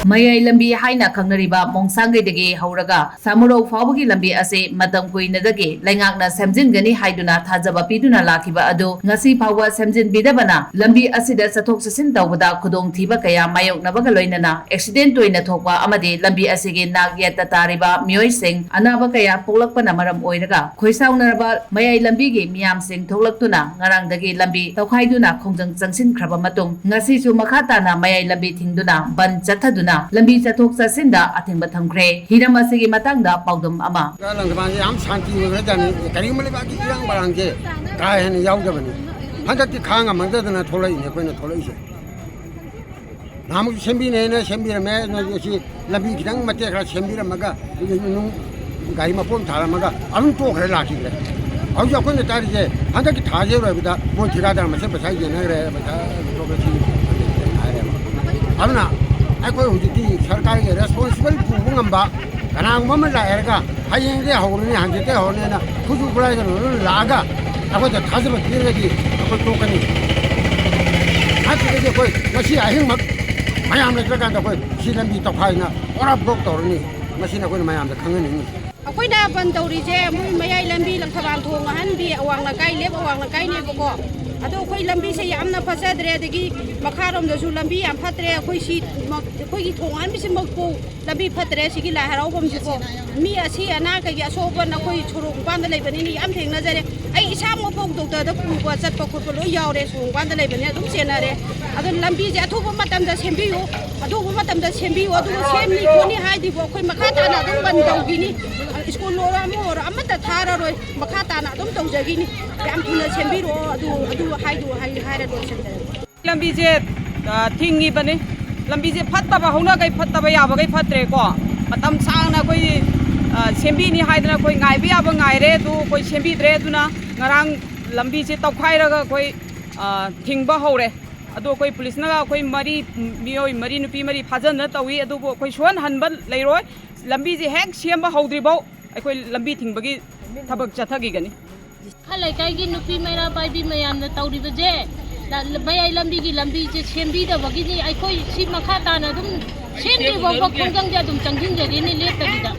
ꯃꯌꯥꯏ ꯂꯝꯕꯤ ꯍꯥꯏꯅ ꯈꯪꯅꯔꯤꯕ ꯃꯣꯡꯁꯥꯡꯒꯩꯗꯒꯤ ꯍꯧꯔꯒ ꯁꯥꯃꯨꯔꯧ ꯐꯥꯎꯕꯒꯤ ꯂꯝꯕꯤ ꯑꯁꯤ ꯃꯇꯝ ꯀꯨꯏꯅꯗꯒꯤ ꯂꯩꯉꯥꯛꯅ ꯁꯦꯝꯖꯤꯟꯒꯅꯤ ꯍꯥꯏꯗꯨꯅ ꯊꯥꯖꯕ ꯄꯤꯗꯨꯅ ꯂꯥꯛꯈꯤꯕ ꯑꯗꯨ ꯉꯁꯤ ꯐꯥꯎꯕ ꯁꯦꯝꯖꯤꯟꯕꯤꯗꯕꯅ ꯂꯝꯕꯤ ꯑꯁꯤꯗ ꯆꯠꯊꯣꯛ ꯆꯠꯁꯤꯟ ꯇꯧꯕꯗ ꯈꯨꯗꯣꯡꯊꯤꯕ ꯀꯌꯥ ꯃꯥꯌꯣꯛꯅꯕꯒ ꯂꯣꯏꯅꯅ ꯑꯦꯛꯁꯤꯗꯦꯟ ꯇꯣꯏꯅ ꯊꯣꯛꯄ ꯑꯃꯗꯤ ꯂꯝꯕꯤ ꯑꯁꯤꯒꯤ ꯅꯥꯛ ꯌꯦꯠꯇ ꯇꯥꯔꯤꯕ ꯃꯤꯑꯣꯏꯁꯤꯡ ꯑꯅꯥꯕ ꯀꯌꯥ ꯄꯣꯛꯂꯛꯄꯅ ꯃꯔꯝ ꯑꯣꯏꯔꯒ ꯈꯣꯏꯁꯥꯎꯅꯔꯕ ꯃꯌꯥꯏ ꯂꯝꯕꯤꯒꯤ ꯃꯤꯌꯥꯝꯁꯤꯡ ꯊꯣꯛꯂꯛꯇꯨꯅ ꯉꯔꯥꯡꯗꯒꯤ ꯂꯝꯕꯤ ꯇꯧꯈꯥꯏꯗꯨꯅ ꯈꯣꯡꯖꯪ ꯆꯪꯁꯤꯟꯈ꯭ꯔꯕ ꯃꯇꯨꯡ ꯉꯁꯤꯁꯨ ꯃꯈꯥ ꯇꯥꯅ ꯃꯌꯥꯏ ꯂꯝꯕꯤ ꯊꯤꯡꯗꯨꯅ ꯕꯟ ꯆꯠꯊꯗꯨꯅ ꯂꯝꯕꯤ ꯆꯠꯊꯣꯛ ꯆꯠꯁꯤꯟꯗ ꯑꯊꯤꯡꯕ ꯊꯝꯈ꯭ꯔꯦ꯫ ꯍꯤꯔꯝ ꯑꯁꯤꯒꯤ ꯃꯇꯥꯡꯗ ꯄꯥꯎꯗꯝ ꯑꯃ ꯂꯪꯊꯕꯥꯜꯁꯦ ꯌꯥꯝ ꯁꯥꯟꯇꯤ ꯑꯣꯏꯈ꯭ꯔꯖꯥꯠꯅꯤ ꯀꯔꯤꯒꯨꯝꯕ ꯂꯩꯕꯥꯛꯀꯤ ꯏꯔꯥꯡ ꯕꯔꯥꯡꯁꯦ ꯀꯥ ꯍꯦꯟꯅ ꯌꯥꯎꯗꯕꯅꯤ ꯍꯟꯗꯛꯇꯤ ꯈꯥꯡ ꯉꯝꯃꯛꯇꯗꯅ ꯊꯣꯛꯂꯛꯏꯅꯦ ꯑꯩꯈꯣꯏꯅ ꯊꯣꯛꯂꯛꯏꯁꯦ ꯅꯍꯥꯟꯃꯨꯛ ꯁꯦꯝꯕꯤꯅꯦꯅ ꯁꯦꯝꯕꯤꯔꯝꯃꯦ ꯁꯤ ꯂꯝꯕꯤ ꯈꯤꯇꯪ ꯃꯇꯦꯛ ꯈꯔ ꯁꯦꯝꯕꯤꯔꯝꯃꯒ ꯅꯨꯡ ꯒꯥꯔꯤ ꯃꯄꯣꯝ ꯊꯥꯔꯝꯃꯒ ꯑꯗꯨꯝ ꯇꯣꯛꯈ꯭ꯔꯦ ꯂꯥꯛꯈꯤꯗ꯭ꯔꯦ ꯍꯧꯖꯤꯛ ꯑꯩꯈꯣꯏꯅ ꯇꯥꯔꯤꯁꯦ ꯍꯟꯗꯛꯀꯤ ꯊꯥꯁꯦ ꯂꯣꯏꯕꯗ ꯃꯣꯏ ꯊꯤꯀꯥꯗꯥꯔ ꯃꯁꯦꯟ ꯄꯩꯁꯥ ꯌꯦꯟꯅꯈ꯭ꯔꯦ ꯄꯩꯁꯥ ꯍꯥꯏꯔꯦꯕ ꯑꯗꯨꯅ ꯑꯩꯈꯣꯏ ꯍꯧꯖꯤꯛꯇꯤ ꯁꯔꯀꯥꯔꯒꯤ ꯔꯦꯁꯄꯣꯟꯁꯤꯕꯜ ꯄꯨꯕ ꯉꯝꯕ ꯀꯅꯥꯒꯨꯝꯕ ꯑꯃ ꯂꯥꯛꯑꯦꯔꯒ ꯍꯌꯦꯡꯗꯒꯤ ꯍꯧꯔꯅꯤ ꯍꯪꯆꯤꯠꯇꯒꯤ ꯍꯧꯔꯅꯤꯅ ꯈꯨꯠꯁꯨ ꯈꯨꯠꯂꯥꯏꯒ ꯂꯣꯏꯅ ꯂꯥꯛꯑꯒ ꯑꯩꯈꯣꯏꯗ ꯊꯥꯖꯕ ꯄꯤꯔꯒꯗꯤ ꯑꯩꯈꯣꯏ ꯇꯣꯛꯀꯅꯤ ꯅꯠꯇ꯭ꯔꯒꯗꯤ ꯑꯩꯈꯣꯏ ꯉꯁꯤ ꯑꯍꯤꯡꯃꯛ ꯃꯌꯥꯝ ꯂꯩꯇ꯭ꯔꯀꯥꯟꯗ ꯑꯩꯈꯣꯏ ꯁꯤ ꯂꯝꯕꯤ ꯇꯧꯈꯥꯏꯅ ꯄꯨꯔꯥ ꯕ꯭ꯂꯣꯛ ꯇꯧꯔꯅꯤ ꯃꯁꯤꯅ ꯑꯩꯈꯣꯏꯅ ꯃꯌꯥꯝꯗ ꯈꯪꯍꯟꯅꯤꯡꯉꯤ ꯑꯩꯈꯣꯏꯅ ꯕꯟ ꯇꯧꯔꯤꯁꯦ ꯃꯣꯏ ꯃꯌꯥꯏ ꯂꯝꯕꯤ ꯂꯪꯊꯕꯥꯜ ꯊꯣꯡ ꯑꯍꯟꯕꯤ ꯑꯋꯥꯡ ꯂꯩꯀꯥꯏ ꯂꯦꯞ ꯑꯋꯥꯡ ꯂꯩꯀꯥꯏꯅꯦꯕꯀꯣ ꯑꯗꯣ ꯑꯩꯈꯣꯏ ꯂꯝꯕꯤꯁꯦ ꯌꯥꯝꯅ ꯐꯖꯗ꯭ꯔꯦ ꯑꯗꯒꯤ ꯃꯈꯥꯔꯣꯝꯗꯁꯨ ꯂꯝꯕꯤ ꯌꯥꯝ ꯐꯠꯇ꯭ꯔꯦ ꯑꯩꯈꯣꯏ ꯁꯤ ꯑꯩꯈꯣꯏꯒꯤ ꯊꯣꯡ ꯑꯍꯟꯕꯤꯁꯤꯃꯛꯄꯨ ꯂꯝꯕꯤ ꯐꯠꯇ꯭ꯔꯦ ꯁꯤꯒꯤ ꯂꯥꯏ ꯍꯔꯥꯎꯐꯝꯁꯤꯀꯣ ꯃꯤ ꯑꯁꯤ ꯑꯅꯥ ꯀꯩꯒꯤ ꯑꯁꯣꯛꯄ ꯑꯩꯈꯣꯏ ꯁꯣꯔꯣꯛ ꯃꯄꯥꯟꯗ ꯂꯩꯕꯅꯤꯅ ꯌꯥꯝ ꯊꯦꯡꯅꯖꯔꯦ ꯑꯩ ꯏꯁꯥꯃꯛꯐꯥꯎ ꯗꯣꯛꯇꯔꯗ ꯄꯨꯕ ꯆꯠꯄ ꯈꯣꯠꯄ ꯂꯣꯏ ꯌꯥꯎꯔꯦ ꯁꯣꯔꯣꯛ ꯃꯄꯥꯟꯗ ꯂꯩꯕꯅꯤꯅ ꯑꯗꯨꯝ ꯆꯦꯟꯅꯔꯦ ꯑꯗꯣ ꯂꯝꯕꯤꯁꯦ ꯑꯊꯨꯕ ꯃꯇꯝꯗ ꯁꯦꯝꯕꯤꯌꯨ ꯑꯊꯨꯕ ꯃꯇꯝꯗ ꯁꯦꯝꯕꯤꯌꯨ ꯑꯗꯨꯒ ꯁꯦꯝꯅꯤ ꯈꯣꯠꯅꯤ ꯍꯥꯏꯗꯤꯕꯨ ꯑꯩꯈꯣꯏ ꯃꯈꯥ ꯇꯥꯅ ꯑꯗꯨꯝ ꯕꯟ ꯇꯧꯈꯤꯅꯤ ꯁ꯭ꯀꯨꯜ ꯑꯣꯏꯔꯣ ꯑꯃ ꯑꯣꯏꯔꯣ ꯑꯃꯠꯇ ꯊꯥꯔꯔꯣꯏ ꯃꯈꯥ ꯇꯥꯅ ꯑꯗꯨꯝ ꯇꯧꯖꯈꯤꯅꯤ ꯌꯥꯝ ꯊꯨꯅ ꯁꯦꯝꯕꯤꯔꯛꯑꯣ ꯑꯗꯨ ꯍꯥꯏꯔ ꯂꯣꯏꯁꯤꯟꯖꯔꯦ ꯂꯝꯕꯤꯁꯦ ꯊꯤꯡꯉꯤꯕꯅꯤ ꯂꯝꯕꯤꯁꯦ ꯐꯠꯇꯕ ꯍꯧꯅꯈꯩ ꯐꯠꯇꯕ ꯌꯥꯕꯈꯩ ꯐꯠꯇ꯭ꯔꯦꯀꯣ ꯃꯇꯝ ꯁꯥꯡꯅ ꯑꯩꯈꯣꯏ ꯁꯦꯝꯕꯤꯅꯤ ꯍꯥꯏꯗꯅ ꯑꯩꯈꯣꯏ ꯉꯥꯏꯕ ꯌꯥꯕ ꯉꯥꯏꯔꯦ ꯑꯗꯨ ꯑꯩꯈꯣꯏ ꯁꯦꯝꯕꯤꯗ꯭ꯔꯦ ꯑꯗꯨꯅ ꯉꯔꯥꯡ ꯂꯝꯕꯤꯁꯦ ꯇꯧꯈꯥꯏꯔꯒ ꯑꯩꯈꯣꯏ ꯊꯤꯡꯕ ꯍꯧꯔꯦ ꯑꯗꯣ ꯑꯩꯈꯣꯏ ꯄꯨꯂꯤꯁꯅꯒ ꯑꯩꯈꯣꯏ ꯃꯤꯑꯣꯏ ꯃꯔꯤ ꯅꯨꯄꯤ ꯃꯔꯤ ꯐꯥꯖꯟꯅ ꯇꯧꯏ ꯑꯗꯨꯕꯨ ꯑꯩꯈꯣꯏ ꯁꯣꯟꯍꯟꯕ ꯂꯩꯔꯣꯏ ꯂꯝꯕꯤꯁꯦ ꯍꯦꯛ ꯁꯦꯝꯕ ꯍꯧꯗ꯭ꯔꯤꯐꯥꯎ ꯑꯩꯈꯣꯏ ꯂꯝꯕꯤ ꯊꯤꯡꯕꯒꯤ ꯊꯕꯛ ꯆꯠꯊꯈꯤꯒꯅꯤ ꯂꯩꯀꯥꯏꯒꯤ ꯅꯨꯄꯤ ꯃꯩꯔꯥ ꯄꯥꯏꯕꯤ ꯃꯌꯥꯝꯅ ꯇꯧꯔꯤꯕꯁꯦ ꯃꯌꯥꯏ ꯂꯝꯕꯤꯒꯤ ꯂꯝꯕꯤꯁꯦ ꯁꯦꯝꯕꯤꯗꯕꯒꯤꯅꯤ ꯑꯩꯈꯣꯏ ꯁꯤ ꯃꯈꯥ ꯇꯥꯅ ꯑꯗꯨꯝ ꯁꯦꯝꯗ꯭ꯔꯤꯐꯥꯎꯕ ꯈꯣꯡꯖꯪꯁꯦ ꯑꯗꯨꯝ ꯆꯪꯁꯤꯟꯖꯒꯤꯅꯤ ꯂꯦꯞꯇꯕꯤꯗ